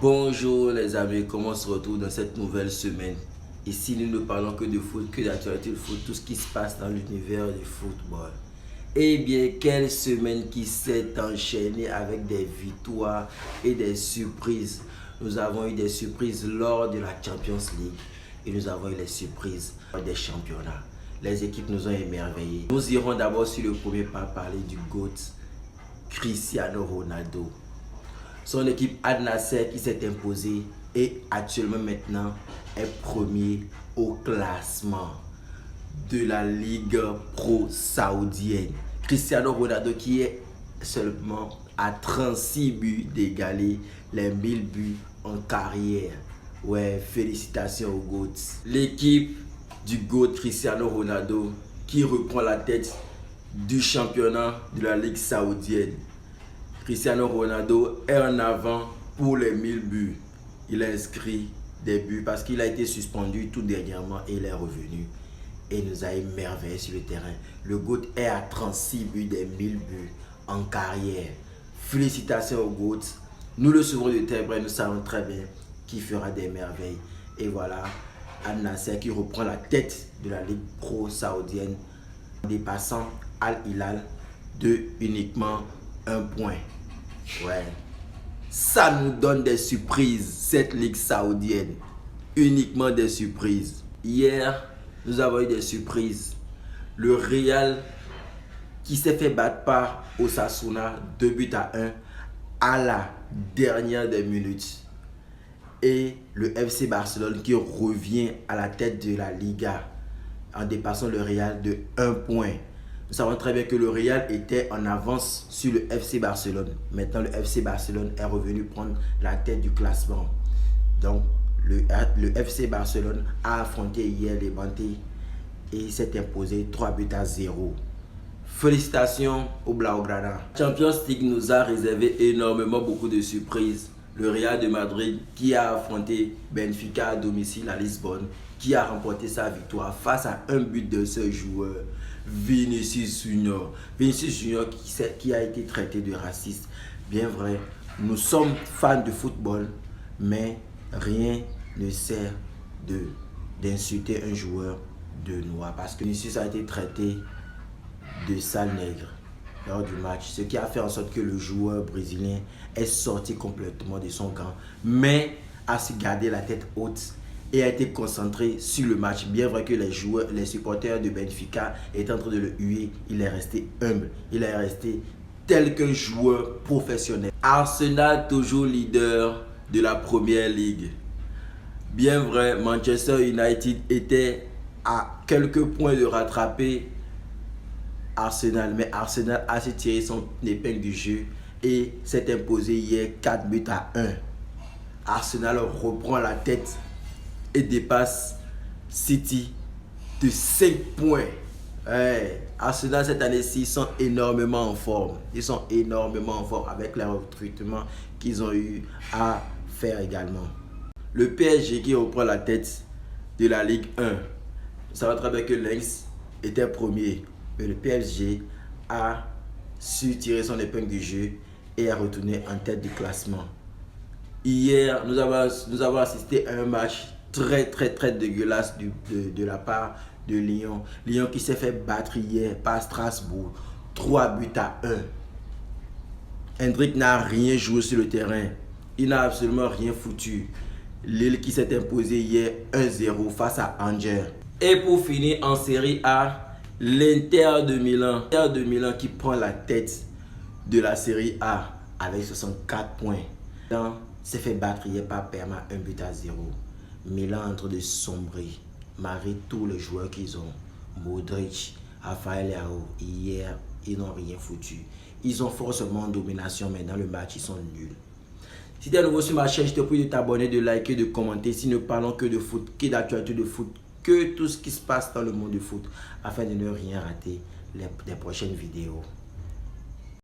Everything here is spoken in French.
Bonjour les amis, comment on se retrouve dans cette nouvelle semaine? Ici nous ne parlons que de foot, que d'actualité de foot, tout ce qui se passe dans l'univers du football. Eh bien, quelle semaine qui s'est enchaînée avec des victoires et des surprises. Nous avons eu des surprises lors de la Champions League et nous avons eu les surprises des championnats. Les équipes nous ont émerveillés. Nous irons d'abord sur le premier pas parler du GOAT, Cristiano Ronaldo. Son équipe Al Nassr qui s'est imposée et actuellement maintenant est premier au classement de la Ligue Pro saoudienne. Cristiano Ronaldo qui est seulement à 36 buts d'égaler les 1000 buts en carrière. Ouais, félicitations au GOAT. L'équipe du GOAT Cristiano Ronaldo qui reprend la tête du championnat de la Ligue saoudienne. Cristiano Ronaldo est en avant pour les 1000 buts. Il a inscrit des buts parce qu'il a été suspendu tout dernièrement et il est revenu. Et nous a émerveillé sur le terrain. Le GOAT est à 36 buts des 1000 buts en carrière. Félicitations au GOAT. Nous le suivons de très près, nous savons très bien qu'il fera des merveilles. Et voilà, Al Nassr qui reprend la tête de la Ligue Pro saoudienne, dépassant Al Hilal de uniquement 1 point. Ouais, ça nous donne des surprises, cette ligue saoudienne. Uniquement des surprises. Hier, nous avons eu des surprises. Le Real qui s'est fait battre par Osasuna 2-1 à la dernière des minutes. Et le FC Barcelone qui revient à la tête de la Liga en dépassant le Real de 1 point. Nous savons très bien que le Real était en avance sur le FC Barcelone. Maintenant, le FC Barcelone est revenu prendre la tête du classement. Donc, le FC Barcelone a affronté hier les Bantés et s'est imposé 3-0. Félicitations au Blaugrana. Champions League nous a réservé énormément beaucoup de surprises. Le Real de Madrid qui a affronté Benfica à domicile à Lisbonne, qui a remporté sa victoire face à un but de ce joueur, Vinicius Junior. Vinicius Junior qui a été traité de raciste. Bien vrai, nous sommes fans de football, mais rien ne sert d'insulter un joueur de noir parce que Vinicius a été traité de sale nègre lors du match, ce qui a fait en sorte que le joueur brésilien est sorti complètement de son camp, mais a su garder la tête haute et a été concentré sur le match. Bien vrai que les supporters de Benfica étaient en train de le huer, il est resté humble, il est resté tel qu'un joueur professionnel. Arsenal toujours leader de la Première Ligue. Bien vrai, Manchester United était à quelques points de rattraper Arsenal, mais Arsenal a su tirer son épingle du jeu et s'est imposé hier 4-1. Arsenal reprend la tête et dépasse City de 5 points. Ouais. Arsenal cette année-ci sont énormément en forme. Ils sont énormément en forme avec les recrutements qu'ils ont eu à faire également. Le PSG qui reprend la tête de la Ligue 1. Ça va très bien que Lens était premier. Mais le PSG a su tirer son épingle du jeu et a retourné en tête du classement. Hier, nous avons assisté à un match très dégueulasse de la part de Lyon. Lyon qui s'est fait battre hier par Strasbourg 3-1. Hendrick n'a rien joué sur le terrain. Il n'a absolument rien foutu. Lille qui s'est imposé hier 1-0 face à Angers. Et pour finir en Série A, l'Inter de Milan qui prend la tête de la Série A avec 64 points. Milan s'est fait battre hier par Parma 1-0. Milan est en train de sombrer, malgré tous les joueurs qu'ils ont. Modric, Rafael Leao, hier, ils n'ont rien foutu. Ils ont forcément en domination, mais dans le match, ils sont nuls. Si tu es nouveau sur ma chaîne, je te prie de t'abonner, de liker, de commenter. Si nous parlons que de foot, que d'actualité de foot, que tout ce qui se passe dans le monde du foot, afin de ne rien rater des prochaines vidéos.